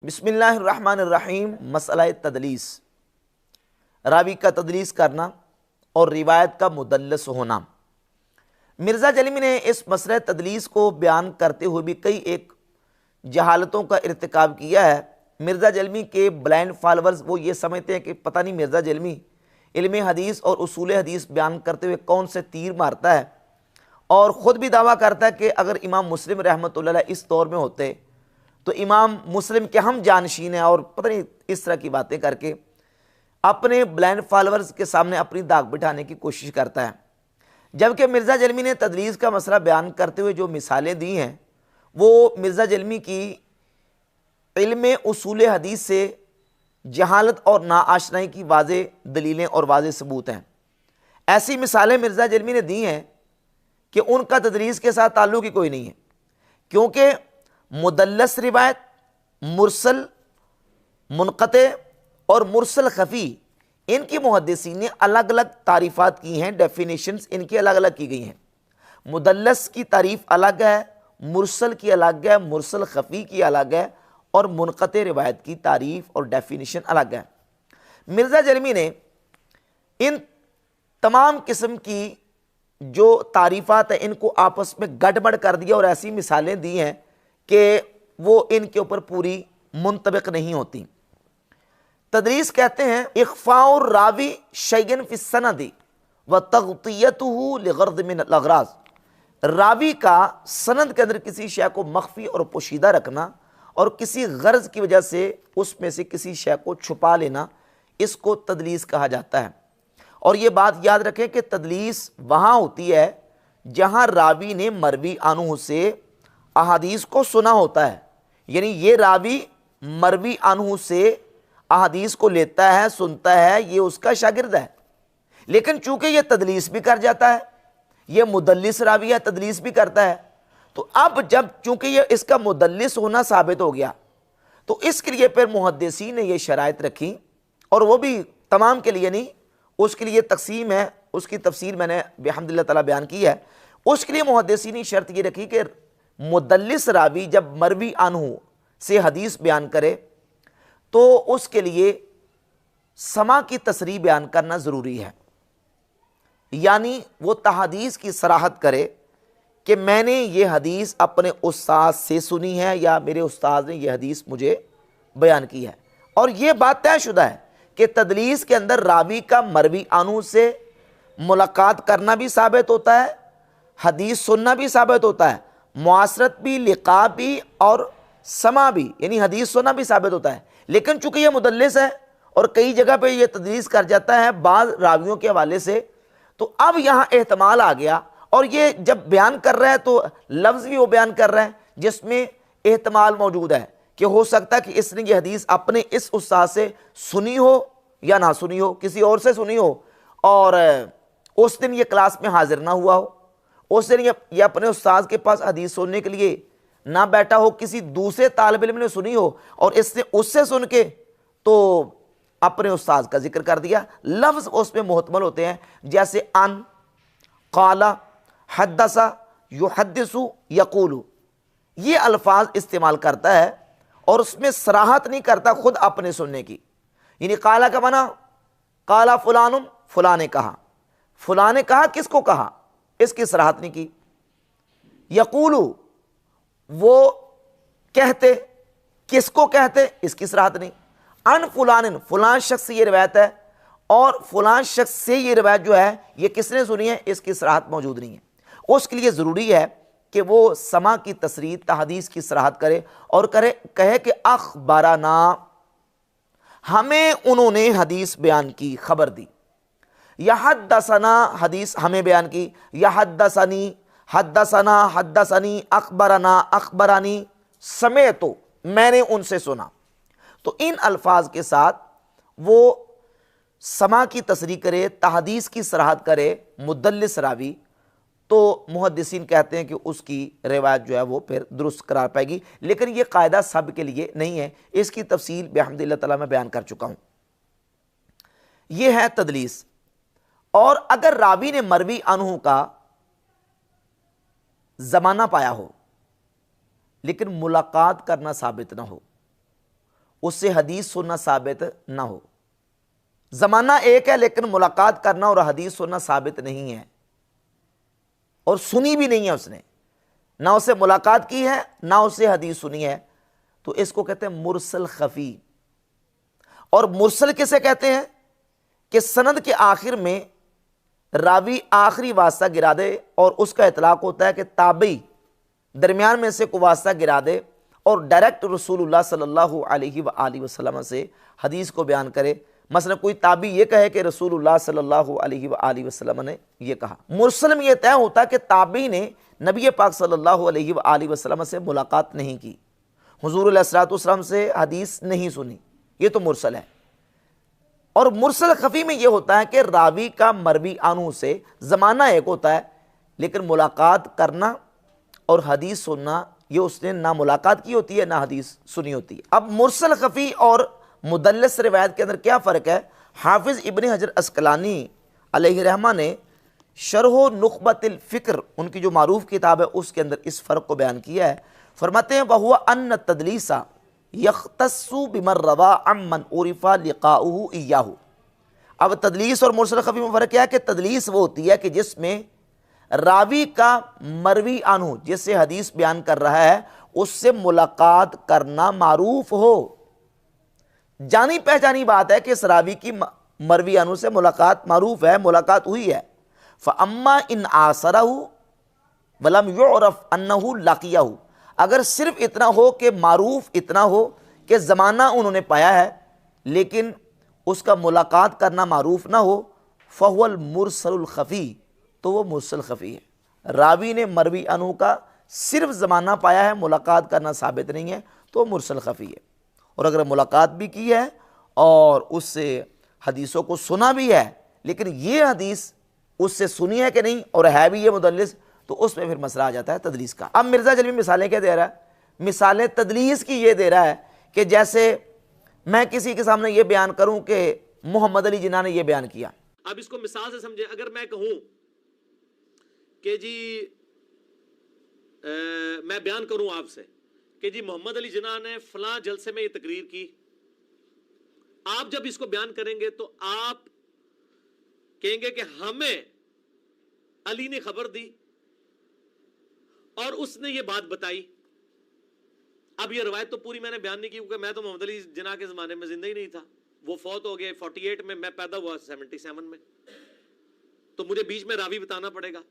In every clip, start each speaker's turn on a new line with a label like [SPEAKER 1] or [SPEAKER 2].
[SPEAKER 1] बिस्मिल्लाहिर्रहमानिर्रहीम। मसला तदलीस, रावी का तदलीस करना और रिवायत का मुदल्लस होना। मिर्ज़ा जलमी ने इस मसला तदलीस को बयान करते हुए भी कई एक जहालतों का इर्तिकाब किया है। मिर्ज़ा जलमी के ब्लाइंड फॉलोअर्स वो ये समझते हैं कि पता नहीं मिर्ज़ा जलमी इल्म हदीस और उसूल हदीस बयान करते हुए कौन से तीर मारता है, और ख़ुद भी दावा करता है कि अगर इमाम मुस्लिम रहमतुल्लाह अलैह इस दौर में होते तो इमाम मुस्लिम के हम जानशीन हैं, और पता नहीं इस तरह की बातें करके अपने ब्लाइंड फॉलोअर्स के सामने अपनी दाग बिठाने की कोशिश करता है। जबकि मिर्ज़ा जलमी ने तदलीस का मसला बयान करते हुए जो मिसालें दी हैं वो मिर्ज़ा जलमी की इल्म उसूल हदीस से जहालत और नाआशनाई की वाज़े दलीलें और वाज़े सबूत हैं। ऐसी मिसालें मिर्ज़ा जलमी ने दी हैं कि उनका तदलीस के साथ ताल्लुक़ ही कोई नहीं है, क्योंकि मुदल्लस रिवायत, मुरसल, मुनक़ते और मुरसल खफ़ी, इनकी मुहद्दिसीन ने अलग अलग तारीफ़ात की हैं, डेफिनेशंस इनकी अलग अलग की गई हैं। मुदल्लस की तारीफ़ अलग है, मुरसल की अलग है, मुरसल खफ़ी की अलग है, और मुनक़ते रिवायत की तारीफ़ और डेफिनेशन अलग है। मिर्ज़ा जलमी ने इन तमाम किस्म की जो तारीफ़ात हैं इनको आपस में गड़बड़ कर दिया और ऐसी मिसालें दी हैं कि वो इनके ऊपर पूरी मुंतबिक नहीं होती। तदरीस कहते हैं इख्फ़ाउर रावी शैयन फी सनदी व तग़तियतुहु लिग़र्ज़ मिन अल-अग़राज़, रावी का सनद के अंदर किसी शय को मख्फी और पोशीदा रखना और किसी गर्ज की वजह से उसमें से किसी शय को छुपा लेना, इसको तदलीस कहा जाता है। और ये बात याद रखें कि तदलीस वहाँ होती है जहाँ रावी ने मरवी आनहु से अहादीस को सुना होता है, यानी ये रावी मरवी आनहु से अहादीस को लेता है, सुनता है, ये उसका शागिर्द है, लेकिन चूंकि ये तदलीस भी कर जाता है, ये मुदल्लिस रावी है, तदलीस भी करता है, तो अब जब चूंकि ये इसका मुदल्लिस होना साबित हो गया तो इसके लिए फिर मुहद्दिसीन ने ये शराइत रखी, और वो भी तमाम के लिए नहीं, उसके लिए तकसीम है, उसकी तफसीर मैंने बिहम्दिल्लाह ताला बयान की है। उसके लिए मुहद्दिसीन ने शर्त ये रखी कि मुदल्लिस रावी जब मरवी अनहु से हदीस बयान करे तो उसके लिए समा की तसरीह बयान करना ज़रूरी है, यानी वो तहदीस की सराहत करे कि मैंने ये हदीस अपने उस्ताद से सुनी है या मेरे उस्ताद ने ये हदीस मुझे बयान की है। और ये बात तयशुदा है कि तदलीस के अंदर रावी का मरवी अनहु से मुलाकात करना भी साबित होता है, हदीस सुनना भी साबित होता है, मुआसरत भी, लिक़ा भी और समा भी, यानी हदीस सुनना भी साबित होता है। लेकिन चूंकि ये मुदल्लिस है और कई जगह पे ये तदलीस कर जाता है बाज़ रावियों के हवाले से, तो अब यहाँ एहतमाल आ गया, और ये जब बयान कर रहा है तो लफ्ज़ भी वो बयान कर रहा है जिसमें एहतमाल मौजूद है कि हो सकता है कि इसने ये हदीस अपने इस उस्ताद से सुनी हो या ना सुनी हो, किसी और से सुनी हो, और उस दिन ये क्लास में हाजिर ना हुआ हो, उस दिन ये अपने उस्ताद के पास हदीस सुनने के लिए ना बैठा हो, किसी दूसरे तालिब इल्म ने सुनी हो और इसने उससे सुन के तो अपने उस्ताद का जिक्र कर दिया। लफ्ज़ उसमें मुहतमल होते हैं, जैसे अन, क़ाला, हद्दसा, युहद्दिसु, यक़ूलु, ये अल्फाज इस्तेमाल करता है और उसमें सराहत नहीं करता खुद अपने सुनने की। यानी क़ाला का माना क़ाला फ़ुलानुम, फ़ुला ने कहा, फ़ुला ने कहा, किसको कहा, इसकी सराहत नहीं की। यक़ूलु, वो कहते, किसको कहते, इसकी सराहत नहीं। अन फ़ुलानिन, फ़ुलान शख्स से ये रिवायत है और फ़ुलान शख्स से ये रिवायत जो है ये किसने सुनी है, इसकी सराहत मौजूद नहीं है। उसके लिए ज़रूरी है कि वो समा की तसरीह, तहदीस की सराहत करे और कहे कि अख़बरना, हमें उन्होंने हदीस बयान की, खबर दी, या हद्दसना, हदीस हमें बयान की, या हद्दसनी, हद्दसना, हद्दसनी, अख़बरना, अख़बरानी, समय तो मैंने उनसे सुना। तो इन अल्फाज के साथ वो समा की तसरीह करे, तहदीस की सराहत करे मुदल्लिस रावी, तो मुहद्दिसीन कहते हैं कि उसकी रिवायत जो है वो फिर दुरुस्त करार पाएगी। लेकिन ये कायदा सब के लिए नहीं है, इसकी तफसील बिहम्दिल्लाह ताला मैं बयान कर चुका हूँ। ये है तदलीस। और अगर रावी ने मरवी अनहु का ज़माना पाया हो लेकिन मुलाकात करना साबित ना हो, उससे हदीस सुनना साबित ना हो। ज़माना एक है लेकिन मुलाकात करना और हदीस सुनना साबित नहीं है, और सुनी भी नहीं है उसने, ना उससे मुलाकात की है ना उससे हदीस सुनी है, तो इसको कहते हैं मुरसल खफ़ी। और मुरसल किसे कहते हैं कि सनद के आखिर में रावी आखिरी वास्ता गिरा दे और उसका इतलाक होता है कि ताबी दरमियान में से कोई वास्ता गिरा दे और डायरेक्ट रसूलुल्लाह सल्लल्लाहु अलैहि वसल्लम से हदीस को बयान करे। मसलन कोई ताबी ये कहे कि रसूलुल्लाह सल्लल्लाहु अलैहि वसल्लम ने ये कहा। मुरसल में यह तय होता है कि ताबी ने नबी पाक सल्लल्लाहु अलैहि वसल्लम से मुलाकात नहीं की, हुजूर अलैहिस्सलातु वस्सलाम से हदीस नहीं सुनी, ये तो मुरसल है। और मुरसल खफ़ी में यह होता है कि रावी का मरवी अनहु से ज़माना एक होता है लेकिन मुलाकात करना और हदीस सुनना ये उसने ना मुलाकात की होती है ना हदीस सुनी होती है। अब मुरसल खफ़ी और मुदल्लिस रिवायत के अंदर क्या फ़र्क है? हाफिज़ इब्न हजर अस्कलानी अलैहि रहमा ने शरह नुख़बतिल फ़िक्र, उनकी जो मारूफ किताब है, उसके अंदर इस फ़र्क को बयान किया है। फरमाते हैं वहुवा अन्न तदलीसा यख्तस्सु बिमन रवा अम्मन उरिफा लिक़ाउहु इय्याहु। अब तदलीस और मुरसल खफ़ी में फ़र्क क्या है कि तदलीस वो होती है कि जिसमें रावी का मरवी अनहु, जिससे हदीस बयान कर रहा है, उससे मुलाकात करना मारूफ हो, जानी पहचानी बात है कि इस रावी की मरवी अनहु से मुलाकात मारूफ है, मुलाकात हुई है। फ़अम्मा इन आसरहु वलम युअरफ अन्नहु लाक़ियहु, अगर सिर्फ इतना हो कि मारूफ इतना हो कि ज़माना उन्होंने पाया है लेकिन उसका मुलाकात करना मारूफ ना हो, फ़हुवल मुरसलुल खफ़ी, तो वो मुरसल खफ़ी है। रावी ने मरवी अनहु का सिर्फ ज़माना पाया है, मुलाकात करना साबित नहीं है, तो मुरसल खफ़ी है। और अगर मुलाकात भी की है और उससे हदीसों को सुना भी है लेकिन ये हदीस उससे सुनी है कि नहीं और है भी ये मुदल्लिस, तो उसमें फिर मसला आ जाता है तदलीस का। अब मिर्ज़ा जलमी मिसालें क्या दे रहा है? मिसालें तदलीस की ये दे रहा है कि जैसे मैं किसी के सामने ये बयान करूं कि मोहम्मद अली जिन्ना ने ये बयान किया।
[SPEAKER 2] अब इसको मिसाल से समझे, अगर मैं कहूं कि जी मैं बयान करूं आपसे कि जी मोहम्मद अली जिन्ना ने फलां जलसे में ये तकरीर की, आप जब इसको बयान करेंगे तो आप कहेंगे कि हमें अली ने खबर दी और उसने ये बात बताई। अब ये रवायत तो पूरी मैंने बयान नहीं की क्योंकि मैं तो मोहम्मद अली जिन्ना के ज़माने में जिंदा ही नहीं था, वो फौत हो गए 48 में, मैं पैदा हुआ 77 में, तो मुझे बीच में रावी बताना पड़ेगा।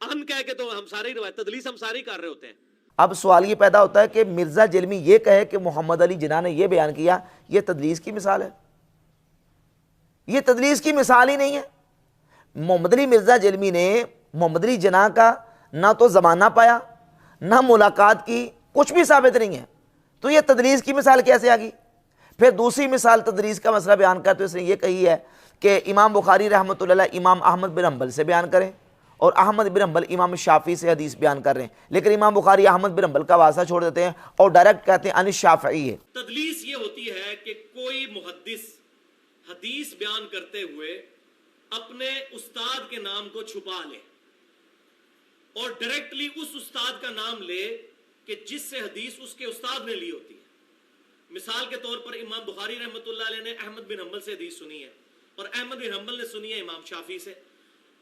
[SPEAKER 2] अन कह के तो हम सारे ही रवायत तदलीस हम सारे ही कर रहे होते हैं।
[SPEAKER 1] अब सवाल ये पैदा होता है कि मिर्ज़ा जलमी ये कहे कि मोहम्मद अली जिन्ना ने ये बयान किया, ये तदलीस की मिसाल है? ये तदलीस की मिसाल ही नहीं है। मोहम्मद अली मिर्ज़ा जलमी ने मोहम्मद अली जिन्ना का ना तो ज़माना पाया ना मुलाकात की, कुछ भी साबित नहीं है, तो ये तदलीस की मिसाल कैसे आ गई? फिर दूसरी मिसाल तदलीस का मसला बयान करते हुए इसने ये कही है कि इमाम बुखारी रहमतुल्लाह अलैह इमाम अहमद बिन हंबल से बयान करें और अहमद बिन हंबल इमाम शाफी से हदीस बयान कर रहे हैं, लेकिन इमाम बुखारी अहमद बिन हंबल का वास्ता छोड़ देते हैं और डायरेक्ट कहते हैं अनिस शाफई है।
[SPEAKER 2] तदलीस ये होती है कि कोई मुहद्दिस हदीस बयान करते हुए अपने उस्ताद के नाम को छुपा ले और डायरेक्टली उस उस्ताद का नाम ले कि जिससे हदीस उसके उस्ताद ने ली होती है। मिसाल के तौर पर इमाम बुखारी रहमतुल्लाह अलैह ने अहमद बिन हंबल से हदीस सुनी है और अहमद बिन हंबल ने सुनी है इमाम शाफी से।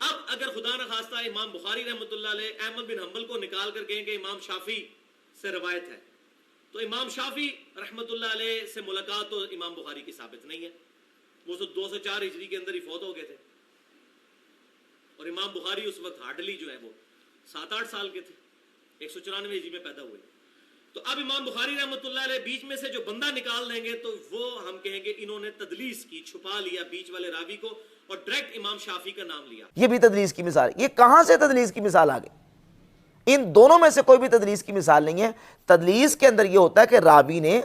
[SPEAKER 2] अब अगर खुदा न खास्ता इमाम बुखारी रहमतुल्लाह अलैह अहमद बिन हंबल को निकाल कर कहेंगे इमाम शाफी से रवायत है, तो इमाम शाफी रहमतुल्लाह अलैह से मुलाकात तो इमाम बुखारी की साबित नहीं है, वो तो 204 हिजरी के अंदर ही फौत हो गए थे और इमाम बुखारी उस वक्त हार्डली जो है वो 7-8 साल के थे, 194 हिजरी में पैदा हुए। तो अब इमाम बुखारी रहमतुल्लाह अलैह बीच में से जो बंदा निकाल देंगे तो वो हम कहेंगे इन्होंने तदलीस की, छुपा लिया बीच वाले रावी को और डायरेक्ट इमाम शाफी का नाम लिया।
[SPEAKER 1] ये भी तदलीस की मिसाल। ये कहां से तदलीस की मिसाल आ गई? इन दोनों में से कोई भी तदलीस की मिसाल नहीं है। तदलीस के अंदर ये होता है कि रावी ने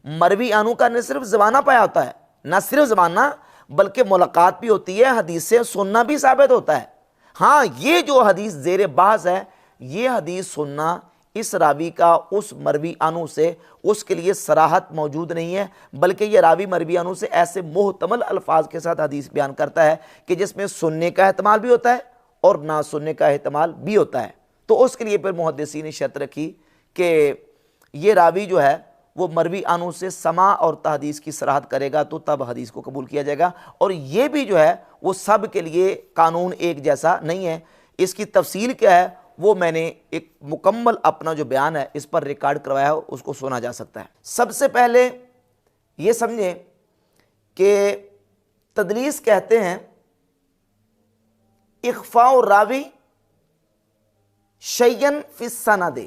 [SPEAKER 1] मरवी अनु का न सिर्फ ज़माना पाया होता है, न सिर्फ ज़माना बल्कि मुलाकात भी होती है, हदीस से सुनना भी साबित होता है। हाँ, ये जो हदीस ज़ेर बहस है, ये हदीस सुनना इस रावी का उस मरवी अनु से उसके लिए सराहत मौजूद नहीं है, बल्कि ये रावी मरवी अनु से ऐसे मुहतमल अल्फाज के साथ हदीस बयान करता है कि जिसमें सुनने का एहतमाल भी होता है और ना सुनने का एहतमाल भी होता है। तो उसके लिए फिर मुहद्दिसीन ने शर्त रखी कि ये रावी जो है वो मरवी आनू से समा और तहदीस की सराहत करेगा तो तब हदीस को कबूल किया जाएगा। और ये भी जो है वो सब के लिए कानून एक जैसा नहीं है। इसकी तफसील क्या है वो मैंने एक मुकम्मल अपना जो बयान है इस पर रिकॉर्ड करवाया है, उसको सुना जा सकता है। सबसे पहले ये समझें कि तदलीस कहते हैं इख्फाउ रावी शयन फी सनद,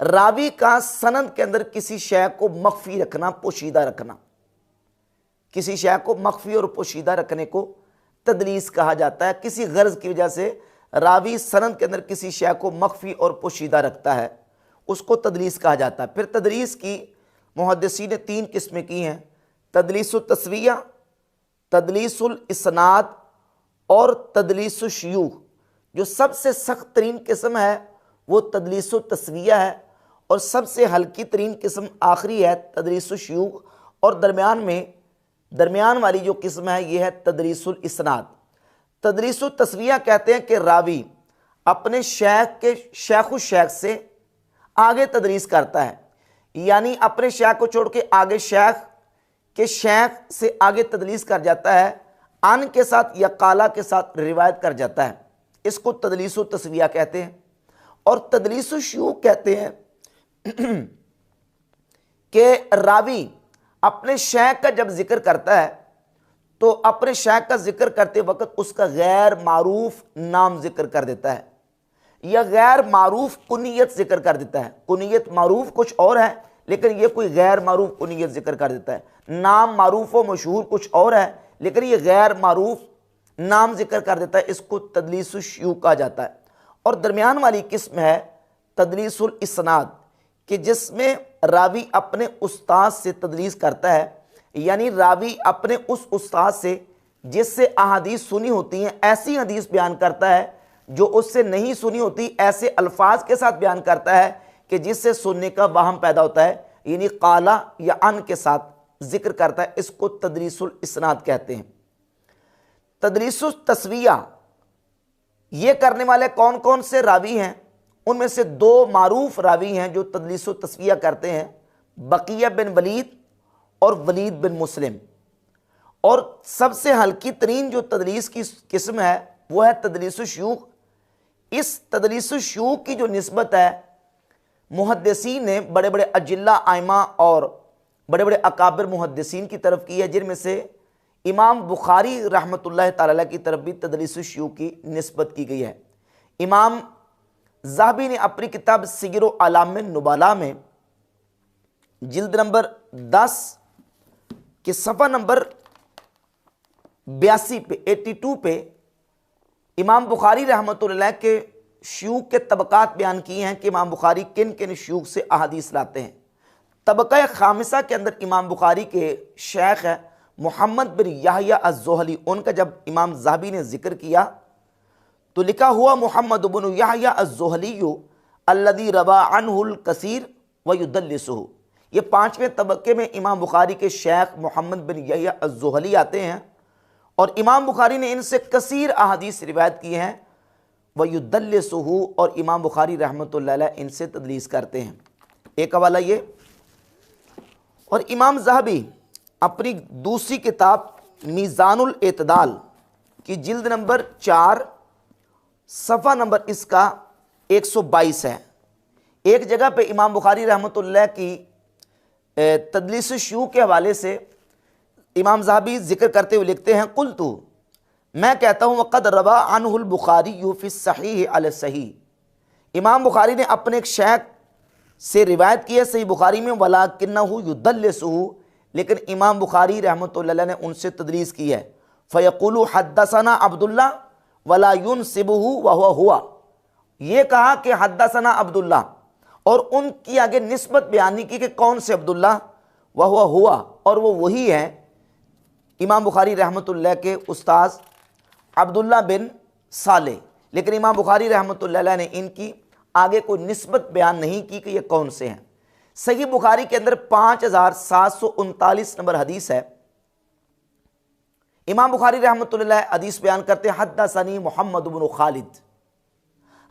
[SPEAKER 1] रावी का सनद के अंदर किसी शय को मख्फी रखना, पोशीदा रखना। किसी शय को मख्फी और पोशीदा रखने को तदलीस कहा जाता है। किसी गर्ज की वजह से रावी सनद के अंदर किसी शय को मख्फी और पोशीदा रखता है, उसको तदलीस कहा जाता है। फिर तदलीस की मुहद्दिसीन ने 3 किस्में की हैं, तदलीसुल तस्विया, तदलीसुल इस्नाद और तदलीसुल शुयूख। जो सबसे सख्त तरीन किस्म है वो तदलीसुल तस्विया है और सबसे हल्की तरीन किस्म आखिरी है तदलीसुल शुयूख, और दरमियान वाली जो किस्म है ये है तदलीसुल इस्नाद। तदलीसुल तस्विया कहते हैं कि रावी अपने शेखु शेख से आगे तदरीस करता है, यानी अपने शेख को छोड़ के आगे शेख के शेख से आगे तदलीस कर जाता है, अन के साथ या काला के साथ रिवायत कर जाता है। इसको तदलीसुल तस्विया कहते हैं। और तदलीसुल शुयूख कहते हैं कि रावी अपने शेख का जब जिक्र करता है तो अपने शेख का जिक्र करते वक्त उसका गैर मारूफ नाम जिक्र कर देता है या गैर मारूफ कुनियत जिक्र कर देता है। कुनियत मारूफ कुछ और है लेकिन ये कोई गैर मारूफ कुनियत जिक्र कर देता है। नाम मारूफ व मशहूर कुछ और है लेकिन ये गैर मारूफ नाम जिक्र कर देता है। इसको तदलीसुल शुयूख कहा जाता है। और दरमियान वाली किस्म है तदलीसुल इस्नाद, कि जिसमें रावी अपने उस्ताद से तदलीस करता है, यानी रावी अपने उस उस्ताद से जिससे अहादीस सुनी होती हैं ऐसी हदीस बयान करता है जो उससे नहीं सुनी होती, ऐसे अल्फाज के साथ बयान करता है कि जिससे सुनने का वहम पैदा होता है, यानी काला या अन के साथ जिक्र करता है। इसको तदलीसुल इस्नाद कहते हैं। तदलीसुल तस्विया ये करने वाले कौन कौन से रावी हैं? उनमें से 2 मारूफ रावी हैं जो तदलीसुल तस्विया करते हैं, बकिया बिन वलीद और वलीद बिन मुस्लिम। और सबसे हल्की तरीन जो तदलीस की किस्म है वो है तदलीसुल शुयूख। इस तदलीसुल शुयूख की जो निस्बत है मुहद्दिसीन ने बड़े बड़े अजिल्ला आइमा और बड़े बड़े अकाबिर मुहद्दिसीन की तरफ की है, जिनमें से इमाम बुखारी रहमतुल्लाह ताला की तरफ भी तदलीसुल शुयूख की निस्बत की गई है। इमाम ज़हाबी ने अपनी किताब सिगरो अलाम नुबाला में जिल्द नंबर 10 के सफ़ा नंबर 82 पे 82 पे इमाम बुखारी रहमतुल्लाह के शुयूख के तबकात बयान किए हैं कि इमाम बुखारी किन किन शुयूख से अहादीस लाते हैं। तबका खामिसा के अंदर इमाम बुखारी के शेख है मोहम्मद बिन याहया अज़्ज़ोहली। उनका जब इमाम ज़हाबी ने जिक्र किया तो लिखा हुआ मोहम्मद बिन याहया अज़्ज़ोहली अल्लज़ी रवा अन्हुल कसीर व युदल्लिसुहु। ये 5वें तबके में इमाम बुखारी के शेख मोहम्मद बिन याहया अज़्ज़ोहली आते हैं और इमाम बुखारी ने इनसे कसीर अहादीस रिवायत की हैं। व युदल्लिसुहु, और इमाम बुखारी रहमतुल्लाह अलैह इनसे तदलीस करते हैं। एक हवाला ये। और इमाम ज़हाबी अपनी दूसरी किताब मीज़ानुल एतदाल की जिल्द नंबर 4 सफ़ा नंबर इसका 122 है। एक जगह पे इमाम बुखारी रहमतुल्लाह की तदलीसुल शुयूख के हवाले से इमाम ज़हाबी जिक्र करते हुए लिखते हैं, कुल्तु, मैं कहता हूँ, वक़द रवा अन्हुल बुखारी फ़ी सहीह अल सहीह। इमाम बुखारी ने अपने एक शेख से रिवायत की है सही बुखारी में, वलाकिन्नहु युदल्लिसुहु, लेकिन इमाम बुखारी रहमतुल्लाह ने उनसे तदलीस की है। फ़यक़ुलु हद्दसना अब्दुल्ला वला युनसिबुहु व हुवा, ये कहा कि हद्दसना अब्दुल्ला और उनकी आगे निस्बत बयान नहीं की कि कौन से अब्दुल्ला, वह हुआ, और वो वही है इमाम बुखारी रहमतुल्लाह के उस्ताद अब्दुल्ला बिन साले। लेकिन इमाम बुखारी रहमतुल्लाह ने इनकी आगे कोई निस्बत बयान नहीं की कि ये कौन से हैं। सही बुखारी के अंदर 5739 नंबर हदीस है। इमाम बुखारी रहमतुल्लाह हदीस बयान करते हैं, हद्दसनी मोहम्मद बिन खालिद,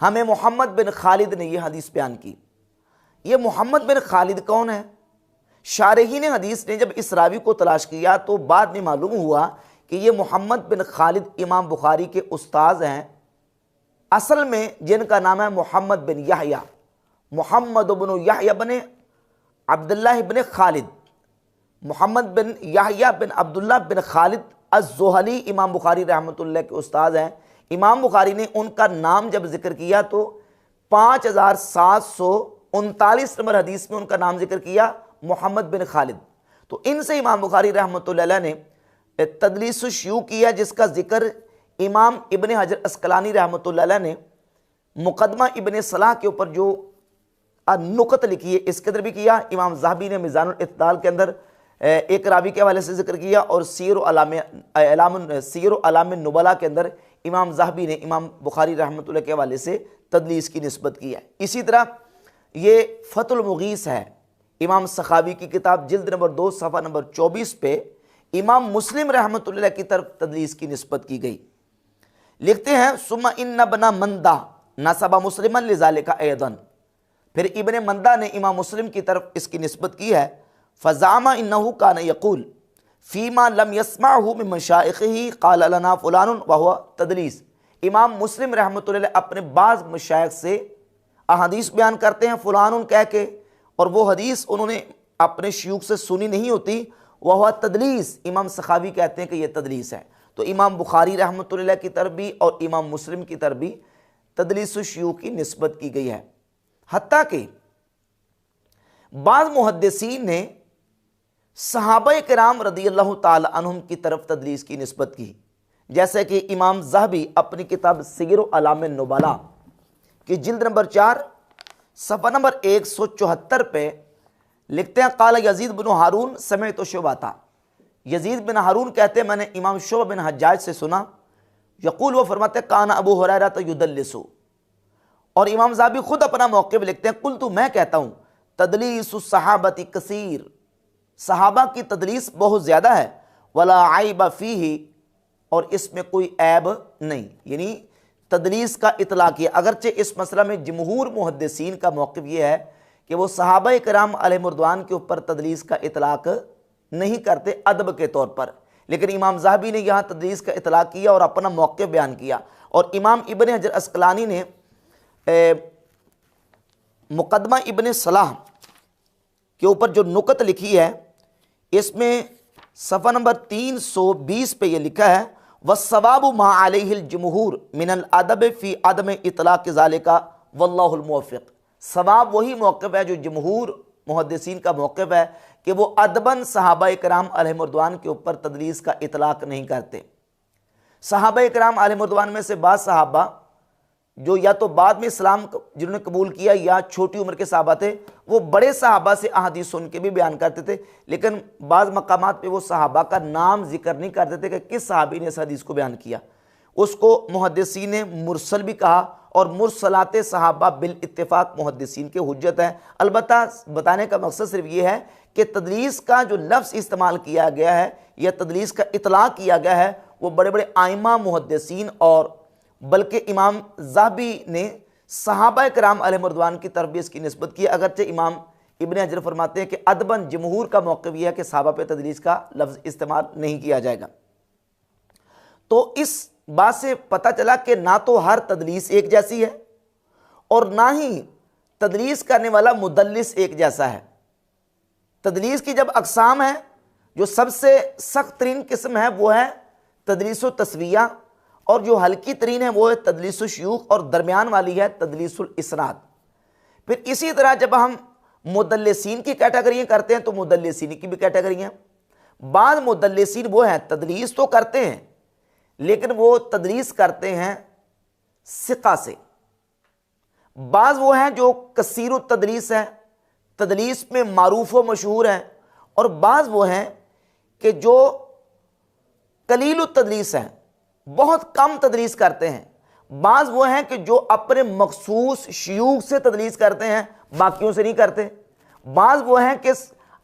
[SPEAKER 1] हमें मोहम्मद बिन खालिद ने यह हदीस बयान की। ये मोहम्मद बिन खालिद कौन है? शारहीन हदीस ने जब इस रावी को तलाश किया तो बाद में मालूम हुआ कि ये मोहम्मद बिन खालिद इमाम बुखारी के उस्ताद हैं। असल में जिनका नाम है मोहम्मद बिन याहया, मोहम्मद बिन याहया बिन अब्दुल्लाह बिन खालिद, मोहम्मद बिन याहया बिन अब्दुल्लाह बिन खालिद अज़्ज़ुहली इमाम बुखारी रहमतुल्लाह के उस्ताद हैं। इमाम बुखारी ने उनका नाम जब जिक्र किया तो 5739 नंबर हदीस में उनका नाम जिक्र किया, मोहम्मद बिन खालिद। तो इनसे इमाम बुखारी रहमतुल्लाह ने तदलीस शुरू किया, जिसका जिक्र इमाम इब्ने हजर अस्कलानी रहमतुल्लाह ने मुकदमा इब्ने सलाह के ऊपर जो नुकत लिखी है इसके अंदर भी किया। इमाम ज़हाबी ने मिज़ानुल इत्तिदाल के अंदर एक रावी के हवाले से जिक्र किया, और सीर अलाम नुबला के अंदर इमाम ज़हाबी ने इमाम बुखारी रहमतुल्लाह के हवाले से तदलीस की निस्बत की है। इसी तरह ये फ़तुल मुगीस है, इमाम सखावी की किताब जिल्द नंबर 2 सफ़ा नंबर 24 पे इमाम मुस्लिम रहमतुल्लाह की तरफ तदलीस की निस्बत की गई। लिखते हैं सुम्मा इन्ना बना मंदा नसबा मुस्लिमन लिज़ालिका ऐदन, फिर इब्ने मंदा ने इमाम मुस्लिम की तरफ इसकी निस्बत की है। फ़ज़ामा इन्नहु कान यक़ूल फ़ीमा लम यस्मअहु मिन मशाइख़िही क़ाल लना फ़ुलानुन व हुवा तदलीस। इमाम मुस्लिम रहमतुल्लाह अपने बाज़ मशाइख़ से अहादीस बयान करते हैं फ़ुलानुन कह के, और वो हदीस उन्होंने अपने शयूख से सुनी नहीं होती, वह हुआ तदलीस। इमाम सखावी कहते हैं कि यह तदलीस है। तो इमाम बुखारी रहमतुल्लाह की तरफ भी और इमाम मुस्लिम की तरफ भी तदलीस शयूख की निस्बत की गई है। हत्ता कि बाज़ मुहद्दिसीन ने सहाबा किराम रदियल्लाहु ताला अन्हुम की तरफ तदलीस की निस्बत की, जैसे कि इमाम ज़हाबी अपनी किताब सीर अलाम नुबला की जिल्द नंबर 4 सफ़ा नंबर 174 पे लिखते हैं क़ाल यज़ीद बिन हारून समिअतु शुअबा। यज़ीद बिन हारून कहते हैं मैंने इमाम शुअबा बिन हज्जाज से सुना, यक़ूल वो फरमाते काना अबू हुरैरा युदल्लिसु। और इमाम ज़हाबी खुद अपना मौक़िफ़ लिखते हैं, कुल तो मैं कहता हूँ तदलीसु सहाबती कसीर, सहाबा की तदलीस बहुत ज़्यादा है, वला आइब फ़ीही, और इसमें कोई ऐब नहीं। यानी तदलीस का इतलाक़ किया, अगरचे इस मसला में जमहूर मुहद्दिसीन का मौक़िफ़ ये है कि वो सहाबा किराम अलैहिमुर्रिज़वान के ऊपर तदलीस का इतलाक़ नहीं करते अदब के तौर पर, लेकिन इमाम ज़हाबी ने यहाँ तदलीस का इतलाक़ किया और अपना मौक़िफ़ बयान किया। और इमाम इब्ने हजर अस्कलानी ने मुकदमा इब्ने सलाह के ऊपर जो नुकत लिखी है इसमें सफ़ा नंबर 320 पे ये लिखा है वस्सवाबु मा अलैहिल जमहूर मिनल अदब फ़ी अदम इतलाक़ ज़ालिका वल्लाहुल मुवफ़्फ़िक़। सवाब वही मौक़िफ़ है जो जमहूर मुहद्दिसीन का मौक़िफ़ है कि वो अदबन सहाबा इकराम अलैहिमुर्रिज़वान के ऊपर तदलीस का इतलाक़ नहीं करते। सहाबा इकराम अलैहिमुर्रिज़वान में से बाद सहाबा जो या तो बाद में इस्लाम जिन्होंने कबूल किया या छोटी उम्र के सहाबा थे, वो बड़े सहाबा से अहादीस सुन के भी बयान करते थे, लेकिन बाज़ मकामात पे वो सहाबा का नाम जिक्र नहीं करते थे कि किस सहाबी ने इस हदीस को बयान किया। उसको मुहद्दिसीन ने मुरसल भी कहा, और मुरसलाते सहाबा बिल इत्तिफाक मुहद्दिसीन के हुज्जत है। अलबत्ता बताने का मकसद सिर्फ ये है कि तदलीस का जो लफ्ज़ इस्तेमाल किया गया है या तदलीस का इतलाक़ किया गया है वो बड़े बड़े आइमा मुहद्दिसीन और बल्कि इमाम ज़हाबी ने सहाबा किराम अलैहिमुर्रिज़वान की तरफ भी इसकी निस्बत की। अगरचे इमाम इब्ने हजर फरमाते हैं कि अदबन जमहूर का मौक़िफ़ यह है कि सहाबा पे तदलीस का लफ्ज़ इस्तेमाल नहीं किया जाएगा। तो इस बात से पता चला कि ना तो हर तदलीस एक जैसी है और ना ही तदलीस करने वाला मुदल्लिस एक जैसा है। तदलीस की जब अक़साम है, जो सबसे सख्त तरीन किस्म है वो है तदलीसुल तस्विया, और जो हल्की तरीन है वो है तदलीसुल शयूख, और दरमियान वाली है तदलीसुल इस्नाद। फिर इसी तरह जब हम मुदल्लिसीन की कैटेगरी करते हैं तो मुदल्लिसीन की भी कैटेगरी हैं। बाद मुदल्लिसीन वो हैं तदलीस तो करते हैं लेकिन वो तदलीस करते हैं सिका से। बाज़ वो हैं जो कसीर तदलीस है, तदलीस में मारूफ व मशहूर हैं, और बाज़ वो हैं कि जो कलील तदलीस हैं, बहुत कम तदलीस करते हैं। बाज़ वो हैं कि जो अपने मखसूस शयूख से तदलीस करते हैं, बाकियों से नहीं करते। बाज़ वो हैं कि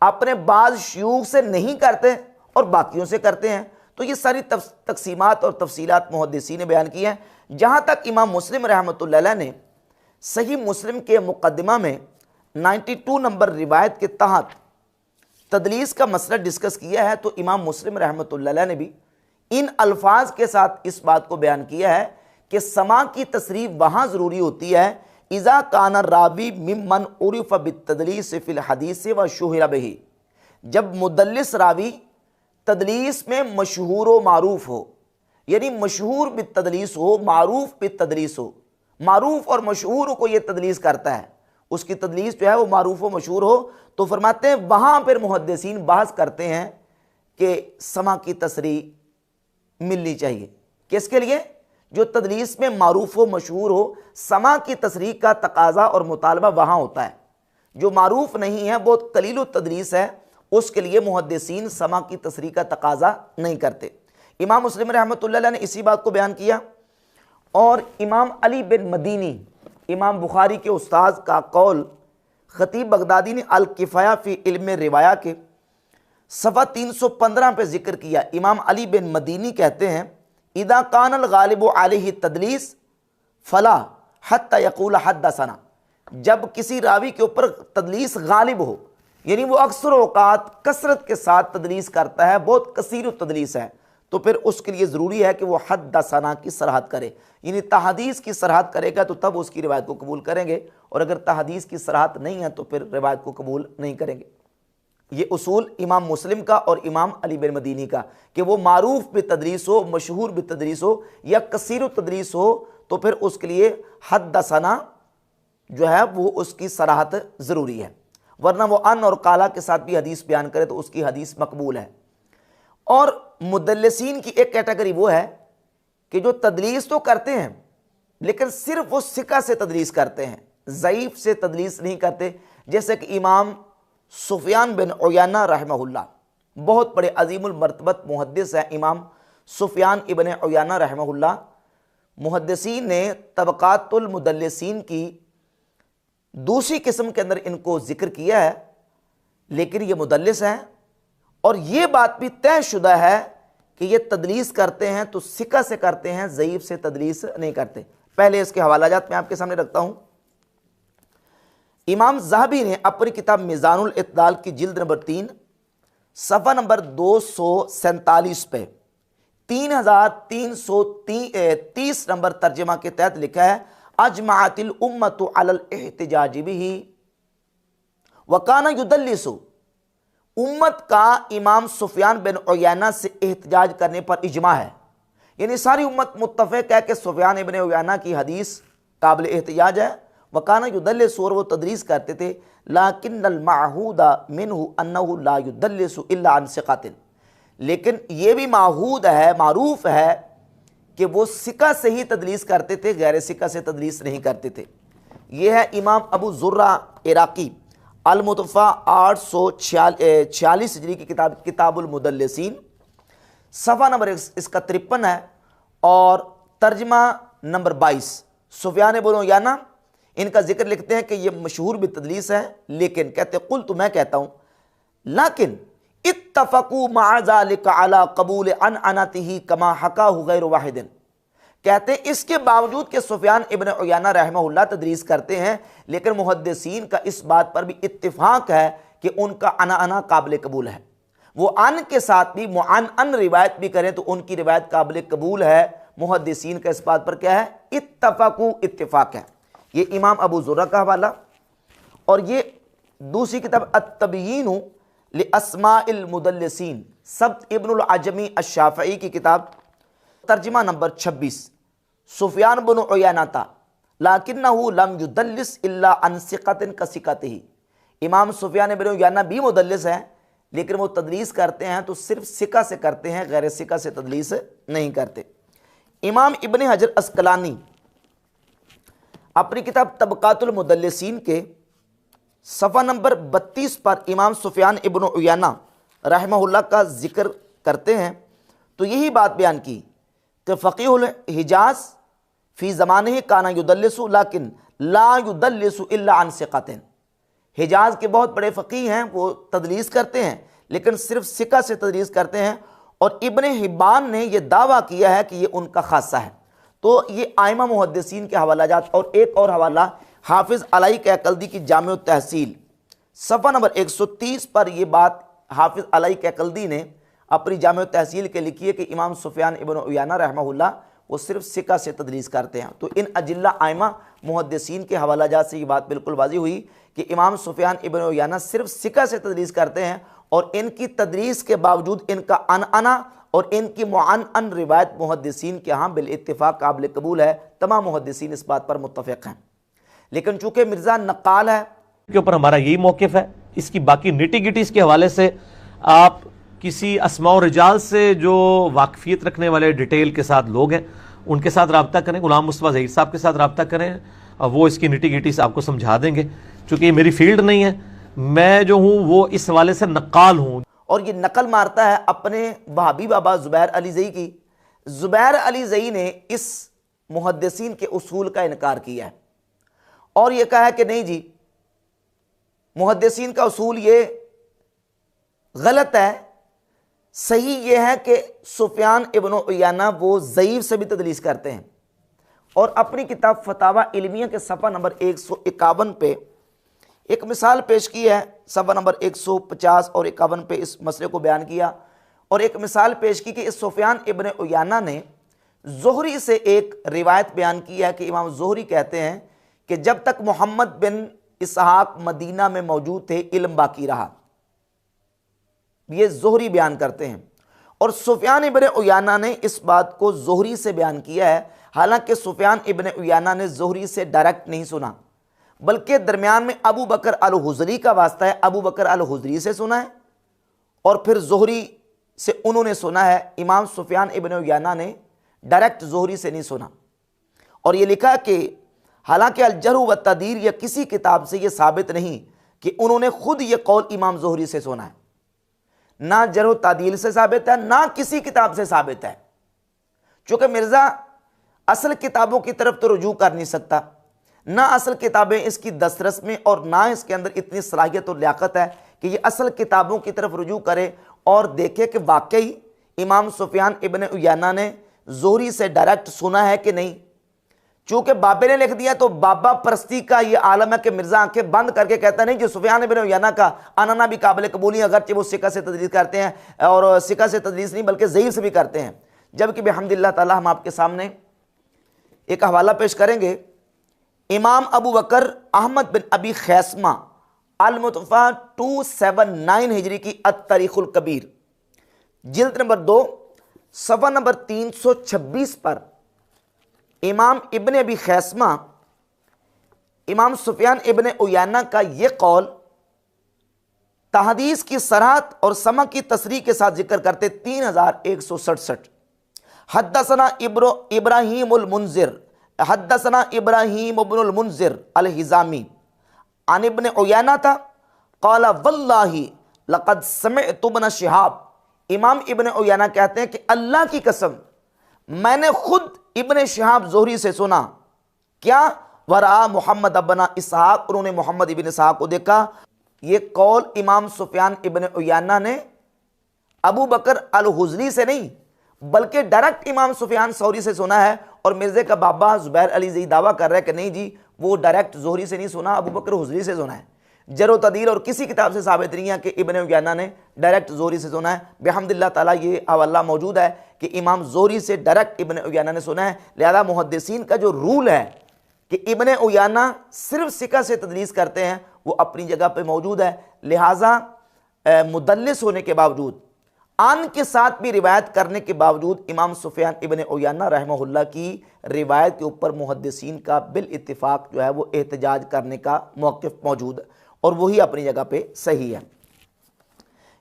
[SPEAKER 1] अपने बाज़ शयूख से नहीं करते और बाकियों से करते हैं। तो ये सारी तकसीमात और तफसीलात मुहद्दिसीन ने बयान की हैं। जहाँ तक इमाम मुस्लिम रहमतुल्लाह अलैह ने सही मुस्लिम के मुकदमा में 92 नंबर रिवायत के तहत तदलीस का मसला डिस्कस किया है, तो इमाम मुस्लिम रहमतुल्लाह अलैह ने भी इन अल्फाज के साथ इस बात को बयान किया है कि समा की तसरीफ वहाँ ज़रूरी होती है इज़ा काना रावी मिम्मन उरिफ़ बित्तदलीस फ़िल हदीस व शुहिरा बिही, जब मुदल्लिस रावी तदलीस में मशहूर व मारूफ हो, यानी मशहूर बित्तदलीस हो, मारूफ बित्तदलीस हो। मारूफ और मशहूर को ये तदलीस करता है, उसकी तदलीस जो है वो मारूफ व मशहूर हो। तो फरमाते हैं वहाँ पर मुहद्दिसीन बहस करते हैं कि समा की तसरीह मिलनी चाहिए। किसके लिए? जो तदलीस में मारूफ व मशहूर हो, समा की तसरीह का तकाजा और मुतालबा वहाँ होता है। जो मारूफ नहीं है, बहुत कलील तदलीस है, उसके लिए मुहद्दिसीन समा की तसरीह का तकाजा नहीं करते। इमाम मुस्लिम रहमतुल्लाह अलैह ने इसी बात को बयान किया। और इमाम अली बिन मदीनी, इमाम बुखारी के उस्ताद का कौल खतीब बगदादी ने अल किफ़ाया फ़ी इल्म रिवाया के सफ़ा 315 पे जिक्र किया। इमाम अली बिन मदीनी कहते हैं इदा कानल गालिबु अलैहि तदलीस फला हत्ता यक़ूल हद्दसना, जब किसी रावी के ऊपर तदलीस गालिब हो, यानी वो अक्सर औकात कसरत के साथ तदलीस करता है, बहुत कसीर तदलीस है, तो फिर उसके लिए ज़रूरी है कि वो हद्दसना की सरहद करे, यानी तहदीस की सरहद करेगा तो तब उसकी रिवायत को कबूल करेंगे, और अगर तहदीस की सरहद नहीं है तो फिर रिवायत को कबूल नहीं करेंगे। ये उसूल इमाम मुस्लिम का और इमाम अली बिन मदीनी का कि वो मारूफ बितदरीस हो, मशहूर बितदरीस हो या कसीर तदरीस हो, तो फिर उसके लिए हद्दसना जो है वो उसकी सराहत ज़रूरी है, वरना वो अन और काला के साथ भी हदीस बयान करे तो उसकी हदीस मकबूल है। और मुदल्लिसीन की एक कैटेगरी वो है कि जो तदलीस तो करते हैं लेकिन सिर्फ वो सिका से तदलीस करते हैं, ज़ईफ़ से तदलीस नहीं करते। जैसे कि इमाम सुफियान बिन उयैना रहमहुल्लाह, बहुत बड़े अजीमुल मर्तबत मुहद्दिस हैं इमाम सुफियान इब्न उयैना रहमहुल्लाह। मुहद्दिसीन ने तबक़ातुल मुदल्लिसीन की दूसरी किस्म के अंदर इनको जिक्र किया है, लेकिन ये मुदल्लिस हैं और ये बात भी तयशुदा है कि ये तदलीस करते हैं तो सिका से करते हैं, ज़ईफ़ से तदलीस नहीं करते। पहले इसके हवालाजात मैं आपके सामने रखता हूँ। इमाम ज़हबी ने अपनी किताब मिज़ानुल इत्दाल की जिल्द नंबर 3 सफ़ा नंबर 247 पे 3330 नंबर तर्जमा के तहत लिखा है अजमाअतिल उम्मतु अलल इहतिजाज बिही वकाना युदल्लिसु, उम्मत का इमाम सुफियान बिन उयैना से एहतजाज करने पर इजमा है, यानी सारी उम्मत मुत्तफ़िक़ है कि सुफियान इब्न उयैना की हदीस काबिल एहतजाज है। वकाना युदल्लिसु, और वो तदरीस करते थे, लाकिन्नल माहूदा मिन्हु अन्नहु ला युदल्लिसु इल्ला अन सिक़ातिन, लेकिन ये भी माहूद है, मारूफ है कि वो सिका से ही तदलीस करते थे, गैर सिका से तदलीस नहीं करते थे। ये है इमाम अबू ज़ुर्रा इराक़ी अल-मुतफ़ा 846 हिजरी की किताब किताबुल मुदल्लिसीन, सफ़ा नंबर इसका 53 है और तर्जमा नंबर 22। सुफियान इब्न उयैना इनका जिक्र लिखते हैं कि ये मशहूर बितदलीस है, लेकिन कहते कुल तो मैं कहता हूँ लाकिन इत्तफ़क़ू मअ ज़ालिका अला क़बूल अनअनतिही कमा हकाहु गैरु वाहिदिन, कहते इसके बावजूद कि सुफियान इब्न उयैना रहमहुल्लाह तदरीस करते हैं, लेकिन मुहद्दिसीन का इस बात पर भी इत्तिफाक है कि उनका अना काबिल कबूल है। वो अन के साथ भी मुअन रिवायत भी करें तो उनकी रिवायत काबिल कबूल है। मुहद्दिसीन का इस बात पर क्या है? इत्तफ़क़ू, इत्तिफाक है। ये इमाम अबू ज़ुर्रा का हवाला। और ये दूसरी किताब अत-तबयीन लिअस्माइल मुदल्लिसीन, सब्त इब्नुल अजमी अश-शाफ़ई की किताब, तर्जमा नंबर 26। सुफियान बिन उयैना लाकिन्नहु लम युदल्लिस इल्ला अन सिक़तिन कसिक़तिही, इमाम सुफियान बिन उयैना भी मुदल्लिस हैं, लेकिन वो तदलीस करते हैं तो सिर्फ सिका से करते हैं, गैर सिका से तदलीस नहीं करते। इमाम इब्न हजर अस्क़लानी अपनी किताब तबक़ातुल मुदल्लिसीन के सफ़ा नंबर 32 पर इमाम सुफियान इब्न उयैना रहमहुल्लाह का जिक्र करते हैं, तो यही बात बयान की कि फ़क़ीहुल हिजाज़ फ़ी ज़मानिही काना युदल्लिसु लाकिन ला युदल्लिसु इल्ला अन सिक़तिन, हिजाज़ के बहुत बड़े फ़क़ीह हैं, वो तदलीस करते हैं लेकिन सिर्फ सिका से तदलीस करते हैं। और इब्न हिब्बान ने यह दावा किया है कि ये उनका खासा है। तो ये आइमा मुहद्दिसीन के हवालाजात। और एक और हवाला हाफिज़ अलाई कैकल्दी की जामे तहसील सफ़ा नंबर 130 पर यह बात हाफिज़ अलाई कैकल्दी ने अपनी जामे तहसील के लिखी है कि इमाम सुफियान इब्न उयैना रहमहुल्लाह वो सिर्फ सिका से तदलीस करते हैं। तो इन अजिल्ला आइमा मुहद्दिसीन के हवालाजात से ये बात बिल्कुल वाज़ी हुई कि इमाम सुफियान इब्न उयैना सिर्फ सिका से तदलीस करते हैं, और इनकी तदरीस के बावजूद इनका अनअना और इनकी मुअनअन रिवायत मुहद्दिसीन के यहाँ बिल इत्तिफाक काबिल कबूल है। तमाम मुहद्दिसीन इस बात पर मुत्तफ़िक़ हैं। लेकिन चूँकि मिर्ज़ा नक़ाल है
[SPEAKER 3] के ऊपर हमारा यही मौक़िफ़ है। इसकी बाकी निटी गिटीज़ के हवाले से आप किसी अस्मा और रिजाल से जो वाकफियत रखने वाले डिटेल के साथ लोग हैं उनके साथ रब्ता करें, गुलाम मुस्तफ़ा ज़हीर साहब के साथ रब्ता करें, और वो इसकी निटी गिटीज़ आपको समझा देंगे। चूँकि ये मेरी फील्ड नहीं है, मैं जो हूँ वो इस हवाले से नक़ाल हूँ।
[SPEAKER 1] और ये नकल मारता है अपने वहाबी बाबा ज़ुबैर अली ज़ई की। ज़ुबैर अली ज़ई ने इस मुहद्दिसीन के उसूल का इनकार किया है और ये कहा है कि नहीं जी, मुहद्दिसीन का उसूल ये गलत है, सही ये है कि सुफियान इब्न उयैना वो ज़ईफ़ से भी तदलीस करते हैं। और अपनी किताब फतावा इल्मिया के सफ़ा नंबर 151 पे एक मिसाल पेश की है, सफ़ा नंबर 150 और 51 पे इस मसले को बयान किया, और एक मिसाल पेश की कि इस सुफियान इब्न उयैना ने ज़ुहरी से एक रिवायत बयान की है कि इमाम ज़ुहरी कहते हैं कि जब तक मोहम्मद बिन इसहाक मदीना में मौजूद थे इल्म बाकी रहा। ये ज़ुहरी बयान करते हैं, और सुफियान इब्न उयैना ने इस बात को ज़ुहरी से बयान किया है। हालांकि सुफियान इब्न उयैना ने ज़ुहरी से डायरेक्ट नहीं सुना, बल्कि दरमियान में अबू बकर अल हुज़री का वास्ता है। अबू बकर अल हुज़री से सुना है और फिर ज़ुहरी से उन्होंने सुना है। इमाम सुफियान इब्न उयैना ने डायरेक्ट ज़ुहरी से नहीं सुना। और ये लिखा कि हालांकि अल-जर्ह व तदीर या किसी किताब से ये साबित नहीं कि उन्होंने खुद ये कौल इमाम ज़ुहरी से सुना है, ना जर्ह तादील से साबित है, ना किसी किताब से साबित है। चूँकि मिर्ज़ा असल किताबों की तरफ तो रुजू कर नहीं सकता, ना असल किताबें इसकी दस्तरस में, और ना इसके अंदर इतनी सलाहियत और लियाकत है कि ये असल किताबों की तरफ रुजू करे और देखे कि वाकई इमाम सुफियान इब्न उयैना ने ज़ुहरी से डायरेक्ट सुना है कि नहीं। चूँकि बाबे ने लिख दिया तो बाबा परस्ती का ये आलम है कि मिर्ज़ा आंखें बंद करके कहता नहीं कि सुफियान इब्न उयैना का अनना भी काबिल कबूल, अगरचे वो सिका से तदलीस करते हैं, और सिका से तदलीस नहीं बल्कि ज़ईफ़ से भी करते हैं। जबकि बिहम्दिल्लाह ताला हम आपके सामने एक हवाला पेश करेंगे। इमाम अबू बकर अहमद बिन अबी खैसमा अल-मुतफ़ा 279 हिजरी की अत-तारीख़ुल कबीर जिल्द नंबर 2 सफ़ा नंबर 326 पर इमाम इब्न अबी खैसमा इमाम सुफियान इब्न उयैना का ये कौल तहदीस की सराहत और समा की तसरीह के साथ जिक्र करते 3167। हद्दसना इब्राहीमुल मुंज़िर हद्दसना इब्राहीम इब्नुल मुंज़िर अल-हिज़ामी अन इब्न उयैना था क़ाला वल्लाही लक़द समिअतु इब्न शिहाब। इमाम इब्न उयैना कहते हैं कि अल्लाह की कसम मैंने खुद इब्न शिहाब ज़ुहरी से सुना, क्या वरा मोहम्मद अब्न इसहाक, उन्होंने मोहम्मद इब्न इसहाक को देखा। ये कौल इमाम सुफियान इब्न उयैना ने अबू बकर अल हुज़री से नहीं बल्कि डायरेक्ट इमाम सुफियान सौरी से सुना है। और मिर्ज़े का बाबा ज़ुबैर अली ज़ई दावा कर रहा है कि नहीं जी, वो डायरेक्ट ज़ुहरी से नहीं सुना, अबू बकर हुज़री से सुना है। जरो तदील और किसी किताब से साबित नहीं है कि इब्न उयैना ने डायरेक्ट ज़ुहरी से सुना है। बिहम्दिल्लाह ताला ये हवाला मौजूद है कि इमाम ज़ुहरी से डायरेक्ट इब्न उयैना ने सुना है। लिहाजा मुहद्दिसीन का जो रूल है कि इब्न उयैना सिर्फ सिका से तदलीस करते हैं वो अपनी जगह पे मौजूद है। लिहाजा मुदल्लिस होने के बावजूद, आन के साथ भी रिवायत करने के बावजूद इमाम सुफियान इब्न उयैना रहमहुल्लाह की रिवायत के ऊपर मुहद्दिसीन का बिल इत्तिफाक जो है वो एहतजाज करने का मौक़िफ़ मौजूद है, और वही अपनी जगह पे सही है।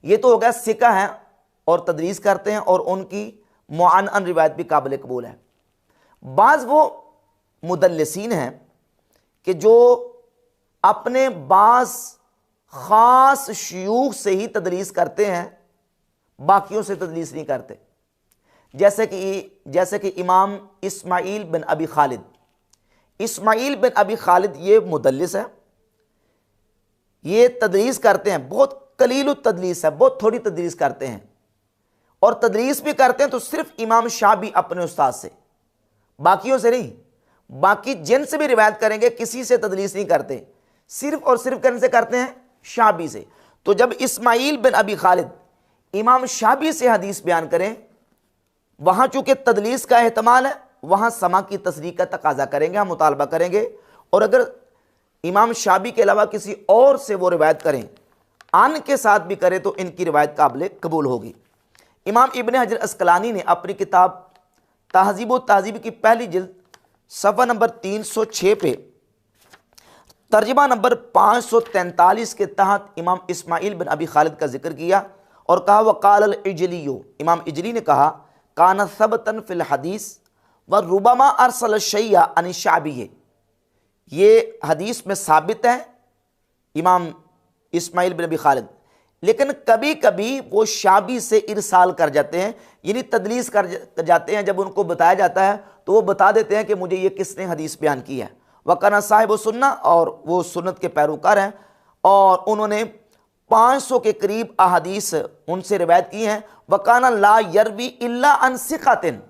[SPEAKER 1] ये तो हो गया सिका है और तदरीस करते हैं और उनकी मुअनअन रिवायत भी काबिल कबूल है। बाज़ वो मुदल्लिसीन हैं कि जो अपने बाज़ ख़ास शयूख से ही तदरीस करते हैं, बाकियों से तदलीस नहीं करते। जैसे कि इमाम इस्माइल बिन अबी खालिद। इस्माइल बिन अबी खालिद ये मुदल्लिस है, ये तदरीस करते हैं, बहुत कलील तदलीस है, बहुत थोड़ी तदरीस करते हैं, और तदरीस भी करते हैं तो सिर्फ इमाम शाबी अपने उस्ताद से, बाकियों से नहीं। बाकी जिन से भी रिवायत करेंगे किसी से तदलीस नहीं करते, सिर्फ और सिर्फ किन से करते हैं? शाबी से। तो जब इस्माइल बिन अबी खालिद इमाम शाबी से हदीस बयान करें, वहां चूंकि तदलीस का एहतमाल है, वहां समा की तस्दीक का तकाजा करेंगे, हम मुतालबा करेंगे। और अगर इमाम शाबी के अलावा किसी और से वो रिवायत करें, आन के साथ भी करें, तो इनकी रिवायत काबिल कबूल होगी। इमाम इब्ने हजर अस्कलानी ने अपनी किताब तहज़ीब व तहज़ीब की पहली जिल्द सफ़ा नंबर 306 पे तर्जमा नंबर 543 के तहत इमाम इस्माइल बिन अबी खालिद का जिक्र किया और कहा वक़ाल अल इजलियो, इमाम इजली ने कहा काना सबतन फिल हदीस व रुबमा अरसल शैया अन शाबी, ये हदीस में साबित है इमाम इस्माइल बिन अबी खालिद, लेकिन कभी कभी वो शाबी से इरसाल कर जाते हैं, यानी तदलीस कर जाते हैं। जब उनको बताया जाता है तो वो बता देते हैं कि मुझे ये किसने हदीस बयान की है। वकाना साहिब सुन्ना, और वो सुन्नत के पैरोकार हैं और उन्होंने 500 के करीब अहादीस उनसे रिवायत की हैं। वकाना ला यरवी इल्ला अन सिकातिन,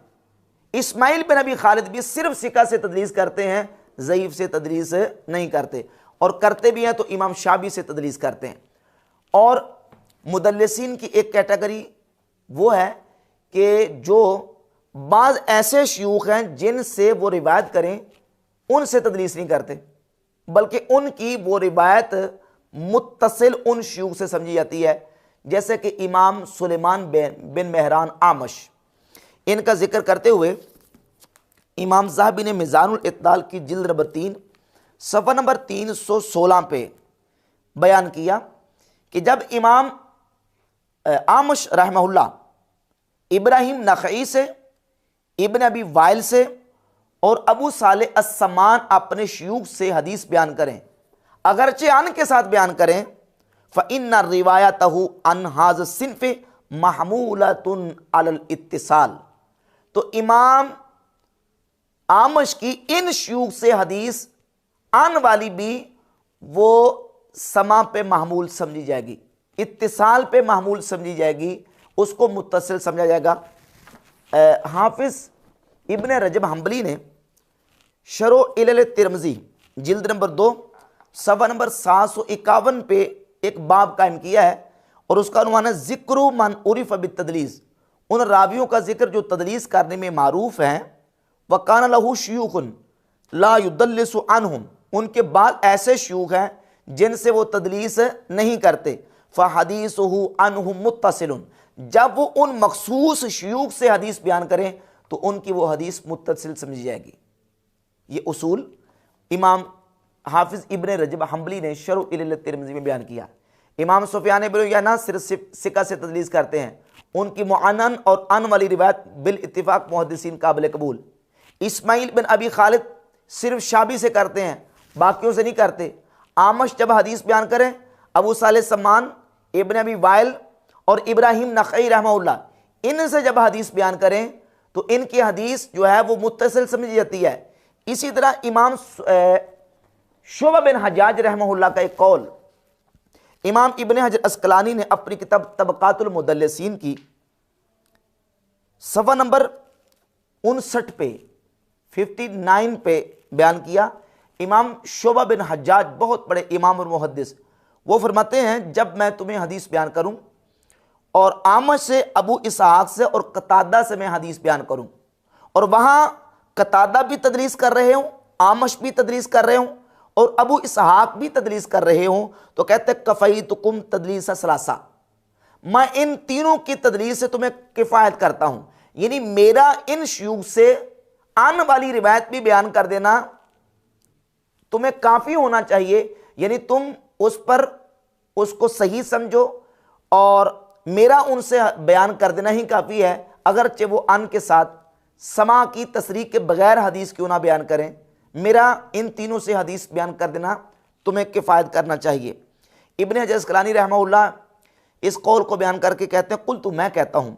[SPEAKER 1] इस्माइल बिन अबी खालिद भी सिर्फ सिका से तदलीस करते हैं, ज़ईफ से तदलीस नहीं करते, और करते भी हैं तो इमाम शाबी से तदलीस करते हैं। और मुदल्लिसीन की एक कैटेगरी वो है कि जो बाज़ ऐसे शयूख हैं जिनसे वो रिवायत करें, उनसे तदलीस नहीं करते, बल्कि उनकी वो रिवायत मुत्तसिल उन शयूख से समझी जाती है, जैसे कि इमाम सुलेमान बिन मेहरान आमश। इनका जिक्र करते हुए इमाम ज़हाबी ने मिज़ानुल इत्ताल की जिल्द नंबर 3 सफ़ा नंबर 316 पे बयान किया कि जब इमाम आमश रहमहुल्लाह इब्राहिम नख़ई से, इब्न अबी वाइल से और अबू सालेह अस्समान अपने शयूख से हदीस बयान करें, अगरचे अन के साथ बयान करें, फ़इन्ना रिवायतहु अन हाज़ सिन्फ़ महमूलतुन अलल इत्तिसाल, तो इमाम आमश की इन शयूख से हदीस आन वाली भी वो समा पे महमूल समझी जाएगी, इत्तिसाल पे महमूल समझी जाएगी, उसको मुत्तसिल समझा जाएगा। हाफिज़ इब्ने रजब हम्बली ने शरो इल्ल तिरमिज़ी जिल्द नंबर 2 सफ़ा नंबर 751 पे एक बाब कायम किया है और उसका उन्वान है ज़िक्र मन उरिफ़ बित्तदलीस, उन रावियों का जिक्र जो तदलीस करने में मारूफ हैं। वकान लहू शयूखुन ला युदल्लिसु अनहुम, उनके बाद ऐसे शयूख हैं जिनसे वो तदलीस नहीं करते। फ़हदीसुहु अनहुम मुत्तसिलुन, जब वो उन मखसूस शयूख से हदीस बयान करें तो उनकी वो हदीस मुत्तसिल समझी जाएगी। ये उसूल इमाम हाफिज़ इब्ने रजब हम्बली ने शरह इल्ल तिरमिज़ी में बयान किया। इमाम सुफियान इब्न उयैना सिर्फ सिका से तदलीस करते हैं, उनकी मुअन्नन और अन वाली रिवायत बिल इत्तिफाक मुहद्दिसीन काबिल कबूल। इस्माइल बिन अबी खालिद सिर्फ शाबी से करते हैं, बाकियों से नहीं करते। आमश जब हदीस बयान करें, अबू सालेह सम्मान, इब्न अबी वाइल और इब्राहिम नख़ई रहमहुल्लाह, इनसे जब हदीस बयान करें तो इनकी हदीस जो है वो मुत्तसिल समझी जाती है। इसी तरह इमाम शुअबा बिन हज्जाज रहमहुल्लाह का एक कौल इमाम इब्ने हजर अस्कलानी ने अपनी किताब तबकातुल मुदल्लिसीन की सफ़ा नंबर 59 पे 59 पे बयान किया। इमाम शुअबा बिन हज्जाज बहुत बड़े इमाम और मुहद्दिस, वो फरमाते हैं जब मैं तुम्हें हदीस बयान करूं और आमश से, अबू इसहाक से और कतादा से मैं हदीस बयान करूं और वहां कतादा भी तदरीस कर रहे हूं, आमश भी तदरीस कर रहे हूं और अबू इसहाक भी तदरीस कर रहे हूं, तो कहते कफ़ईतुकुम तदलीस सलासा, मैं इन तीनों की तदरीस से तुम्हें किफ़ायत करता हूं। यानी मेरा इन शयूख से आने वाली रिवायत भी बयान कर देना तुम्हें काफ़ी होना चाहिए, यानी तुम उस पर उसको सही समझो और मेरा उनसे बयान कर देना ही काफ़ी है, अगरचे वो अन के साथ समा की तसरीह के बगैर हदीस क्यों ना बयान करें, मेरा इन तीनों से हदीस बयान कर देना तुम्हें किफ़ायत करना चाहिए। इब्ने हजर अस्कलानी रहमहुल्लाह इस कौल को बयान करके कहते हैं, कुल तो मैं कहता हूँ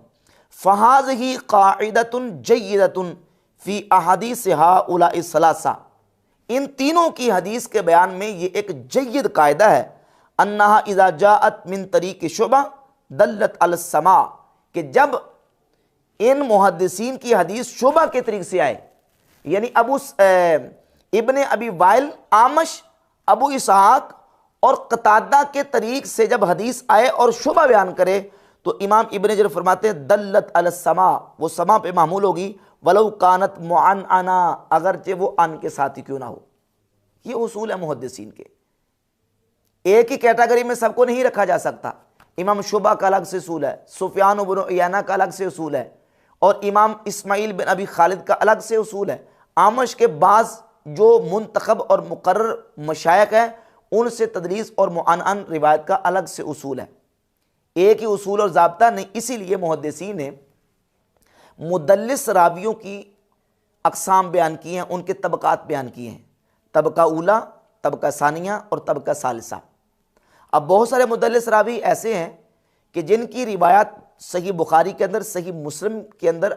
[SPEAKER 1] फ़हाज़ ही क़ाइदतुन जय्यदतुन फ़ी अहादीस हाउलाइ सलासा, इन तीनों की हदीस के बयान में ये एक जय्यद कायदा है, अन्नहा इज़ा जाअत मिन तरीक़ शुबा दल्लत अल समा, कि जब इन मुहद्दिसीन की हदीस शुबा के तरीक़े से आए, यानी इब्ने अबी वाइल, आमश, अबू इसहाक और कतादा के तरीक से जब हदीस आए और शुबा बयान करे तो इमाम इब्न जरीर फरमाते हैं दल्लत अलस्समा, वो समा पे मामूल होगी, वलौ कानत मुअन्ना, अगरचे वो अन के साथ ही क्यों ना हो। ये उसूल है मुहद्दिसीन के। एक ही कैटेगरी में सबको नहीं रखा जा सकता। इमाम शुबा का अलग से उसूल है, सुफियान इब्न उयैना का अलग से उसूल है, और इमाम इस्माइल बिन अबी खालिद का अलग से उसूल है। आमश के बाज़ जो मुंतखब और मुकर्रर मशाइख हैं उनसे तदलीस और मुअन्नन रिवायत का अलग से उसूल है। एक ही उसूल और ज़ाब्ता नहीं। इसीलिए मुहद्दिसीन ने मुदल्लिस रावियों की अक़साम बयान की हैं, उनके तबक़ात बयान किए हैं, तबका ऊला, तबका सानिया और तबका सालिसा। अब बहुत सारे मुदल्लिस रावी ऐसे हैं कि जिनकी रिवायत सही बुखारी के अंदर, सही मुस्लिम के अंदर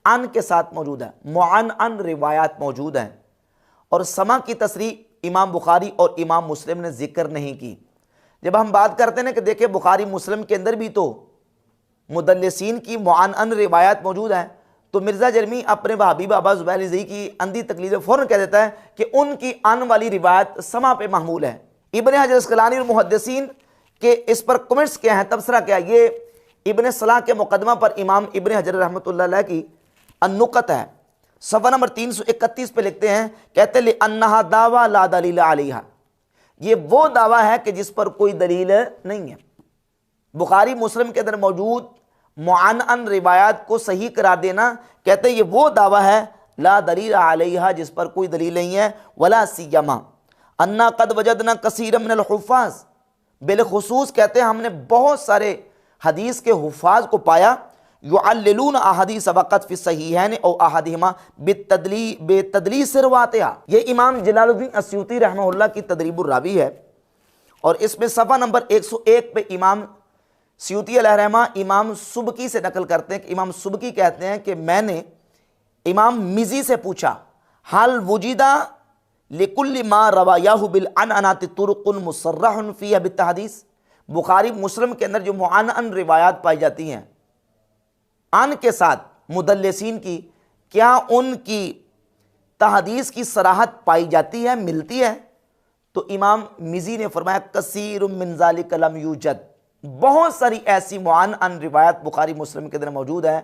[SPEAKER 1] अन के साथ मौजूद है, मुअन्नन रिवायात मौजूद हैं, और समा की तसरीह इमाम बुखारी और इमाम मुस्लिम ने जिक्र नहीं की। जब हम बात करते हैं कि देखिए बुखारी मुस्लिम के अंदर भी तो मुदल्लिसीन की मुअन्नन रिवायात मौजूद हैं, तो मिर्ज़ा जरमी अपने वहाबी बाबा ज़ुबैर रिज़वी की अंधी तकलीद फ़ौरन कह देता है कि उनकी अन वाली रिवायत समा पे महमूल है। इब्न हजर अस्क़लानी और मुहद्दिसीन के इस पर कमेंट्स क्या हैं, तबसरा क्या, ये इब्न सलाह के मुकदमा पर इमाम इब्न हजर रहमतुल्लाह अलैह की अन्नुकत है। सफ़ा नंबर 331 पे लिखते हैं, कहते हैं अन्नहा दावा ला दलील अलैहा, ये वो दावा है कि जिस पर कोई दलील नहीं है। बुखारी मुस्लिम के अंदर मौजूद मुअन्नन रिवायात को सही करार देना, कहते हैं ये वो दावा है ला दलील अलैहा, जिस पर कोई दलील नहीं है। वला सियमा अन्ना कद वजदना कसीरम मिनल हुफ़ाज़, बिलखुसूस कहते हैं हमने बहुत सारे हदीस के हुफ़ाज़ को पाया, युअल्लिलून अहादीस वक़त फ़ी सहीहैन औ अहदिहिमा बेतदलीस रिवायतिहा। ये इमाम जलालुद्दीन अस्यूती रहमहुल्लाह की तदरीबुर रावी है, और इसमें सफ़ा नंबर 101 पे इमाम स्यूती अलैहिर्रहमा इमाम सुबकी से नकल करते हैं कि इमाम सुबकी कहते हैं कि मैंने इमाम मिज़ी से पूछा, हल वुजिदा लिकुल्लि मा रवायाहु बिल अनअनाति तुरुकुन मुसर्रहुन फ़ीहा बित्तहदीस, बुखारी मुस्लिम के अंदर जो मुअन्नन रिवायात पाई जाती हैं अन के साथ मुदल्लिसीन की, क्या उनकी तहदीस की सराहत पाई जाती है, मिलती है? तो इमाम मिज़ी ने फरमाया कसीरुम मिन ज़ालिका लम यूजद, बहुत सारी ऐसी मुअन्नन रिवायत बुखारी मुस्लिम के अंदर मौजूद है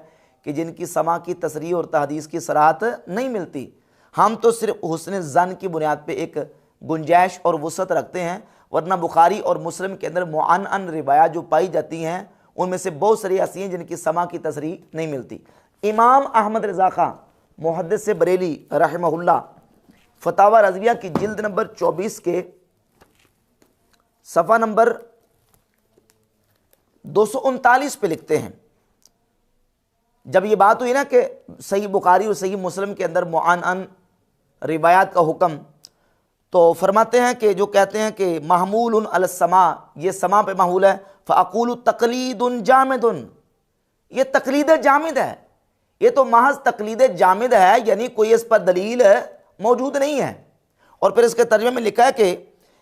[SPEAKER 1] कि जिनकी समा की तसरीह और तहदीस की सराहत नहीं मिलती। हम तो सिर्फ हुस्न ज़न की बुनियाद पे एक गुंजाइश और वसअत रखते हैं, वरना बुखारी और मुस्लिम के अंदर मुअन्नन रिवायत जो पाई जाती हैं उनमें से बहुत सारी ऐसी हैं जिनकी समा की तसरीह नहीं मिलती। इमाम अहमद रज़ा खां मुहद्दिस से बरेली रहमहुल्लाह फतावा रज़विया की जिल्द नंबर 24 के सफ़ा नंबर 239 पे लिखते हैं, जब ये बात हुई ना कि सही बुखारी और सही मुस्लिम के अंदर मुअन्नन रिवायात का हुक्म, तो फरमाते हैं कि जो कहते हैं कि महमूलुन अलस्समा, ये समा पे महमूल है, फ़अक़ूलु तक़लीदुन जामिदुन, ये तकलीद जामिद है, ये तो महज तकलीद जामिद है, यानी कोई इस पर दलील मौजूद नहीं है। और फिर इसके तर्जुमे में लिखा है कि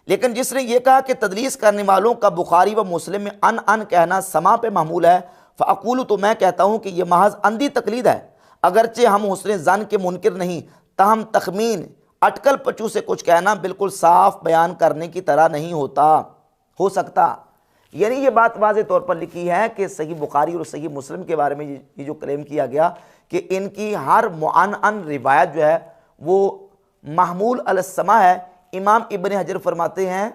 [SPEAKER 1] लेकिन जिसने ये कहा कि तदलीस करने वालों का बुखारी व मुस्लिम में अन कहना समा पे महमूल है, फ़अक़ूलु, तो मैं कहता हूँ कि यह महज अंधी तकलीद है, अगरचे हम हुस्न ज़न के मुनकिर नहीं, ताहम तखमीन अटकल पचू से कुछ कहना बिल्कुल साफ बयान करने की तरह नहीं हो सकता। यानी ये बात वाज़े तौर पर लिखी है कि सही बुखारी और सही मुस्लिम के बारे में ये जो क्लेम किया गया कि इनकी हर मुअन्नन रिवायत जो है वो महमूल अलस्समा है, इमाम इब्न हजर फरमाते हैं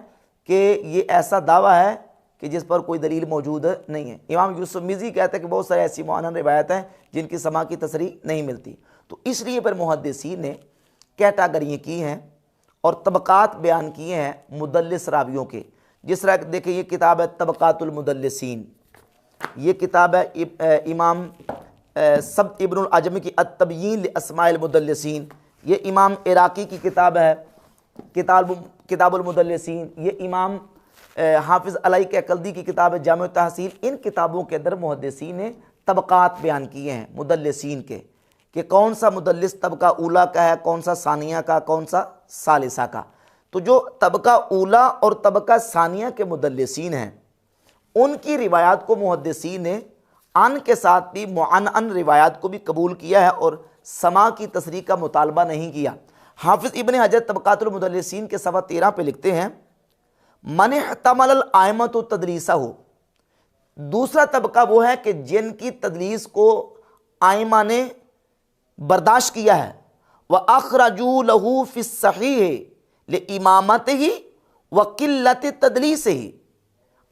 [SPEAKER 1] कि ये ऐसा दावा है कि जिस पर कोई दलील मौजूद नहीं है। इमाम यूसुफ मिज़ी कहते हैं कि बहुत सारी ऐसी मुअन्नन रिवायत हैं जिनकी समा की तसरीह नहीं मिलती। तो इसलिए पर मुहद्दिसीन ने कैटेगरी की हैं और तबक़ात बयान किए हैं मुदल्लिस रावियों के। जिस तरह देखिए ये किताब है तबक़ातुल मुदल्लिसीन, ये किताब है इमाम सब्त इब्नुल अजमी की अत-तबयीन लिअस्माइल मुदल्लिसीन, ये इमाम इराक़ी की किताब है किताबुल मुदल्लिसीन, ये इमाम हाफिज़ अलाई के कल्दी की किताब है जामे तहसील। इन किताबों के अंदर मुहद्दिसीन ने तबक़ात बयान किए हैं मुदल्लिसीन के कि कौन सा मुदल्लिस तबका ऊला का है, कौन सा सानिया का, कौन सा सालिसा का। तो जो तबका ऊला और तबका सानिया के मुदल्लिसीन हैं उनकी रिवायात को मुहद्दिसीन ने अन के साथ भी मुअन्नन रिवायात को भी कबूल किया है और समा की तसरीह का मुतालबा नहीं किया। हाफिज़ इब्न हजर तबक़ातुल मुदल्लिसीन के सफ़ा 13 पे लिखते हैं, मन इहतमल आयमत तदलीसा हो, दूसरा तबका वो है कि जिनकी तदलीस को आइमा ने बर्दाश्त किया है, वह अखरजू लहू फिस सहीह ले इमामत ही व किल्लत तदलीस ही,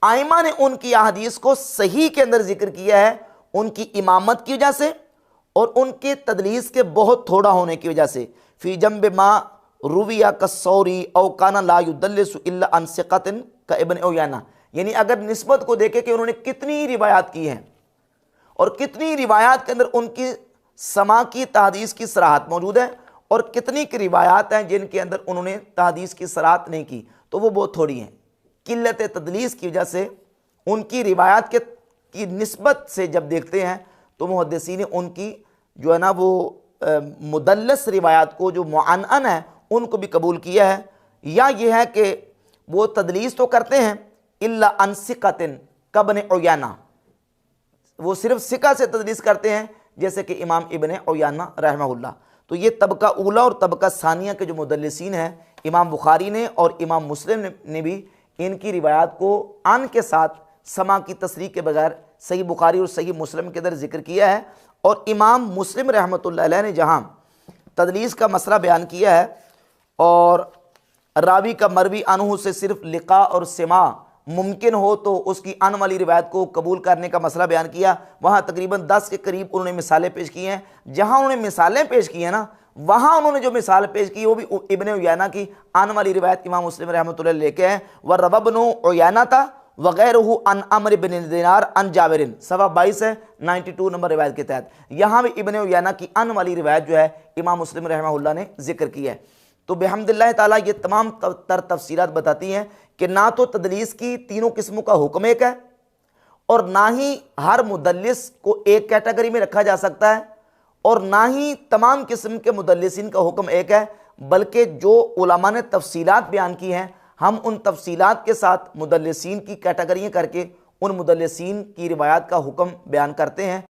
[SPEAKER 1] आइमा ने उनकी अहादीस को सही के अंदर जिक्र किया है उनकी इमामत की वजह से और उनके तदलीस के बहुत थोड़ा होने की वजह से। फी जंब मा रुविया कसौरी औ काना ला युदल्लिसु इल्ला अन सिक़तिन का इब्न उयैना, यानी अगर निस्बत को देखें कि उन्होंने कितनी रिवायात की हैं और कितनी रिवायात के अंदर उनकी समा की तहदीस की सराहत मौजूद है और कितनी की रिवायात हैं जिनके अंदर उन्होंने तहदीस की सराहत नहीं की, तो वो बहुत थोड़ी हैं। किल्लत तदलीस की वजह से उनकी रिवायात की निस्बत से जब देखते हैं तो मुहद्दिसीन ने उनकी जो है ना वो मुदल्लस रिवायात को जो मुअन्नन है उनको भी कबूल किया है, या ये है कि वो तदलीस तो करते हैं इल्ला अन सिक़तिन कब्न उयैना, वो सिर्फ सिका से तदलीस करते हैं जैसे कि इमाम इब्न उयैना रहमहुल्लाह। तो ये तबका ऊला और तबका सानिया के जो मुदल्लिसीन हैं, इमाम बुखारी ने और इमाम मुस्लिम ने भी इनकी रिवायात को अन के साथ समा की तसरीह के बगैर सही बुखारी और सही मुस्लिम के अंदर जिक्र किया है। और इमाम मुस्लिम रहमतुल्लाह अलैह ने जहाँ तदलीस का मसला बयान किया है और रावी का मरवी अनहु से सिर्फ लिका और सिमा मुमकिन हो तो उसकी अन वाली रिवायत को कबूल करने का मसला बयान किया, वहाँ तकरीबन 10 के करीब उन्होंने मिसालें पेश की हैं। जहाँ उन्होंने मिसालें पेश की हैं ना, वहाँ उन्होंने जो मिसाल पेश की वो भी इब्न उयैना की अन वाली रिवायत इमाम मुस्लिम रहमतुल्लाह लेके हैं। व रवब्नु उयैना था वगैरहु अन अम्र बिन दिनार अन जाबिरिन, सवा 22 है 92 नंबर रिवायत के तहत। यहाँ भी इब्न उयैना की अन वाली रिवायत जो है इमाम मुस्लिम रहमहुल्लाह ने जिक्र की है। तो बेहम्दिल्लाह ताला ये तमाम तफसीलात बताती हैं कि ना तो तदलीस की तीनों किस्मों का हुक्म एक है और ना ही हर मुदल्लिस को एक कैटेगरी में रखा जा सकता है और ना ही तमाम किस्म के मुदल्लिसीन का हुक्म एक है, बल्कि जो उलमा ने तफसीलात बयान की हैं हम उन तफसीलात के साथ मुदल्लिसीन की कैटेगरियाँ करके उन मुदल्लिसीन की रिवायात का हुक्म बयान करते हैं।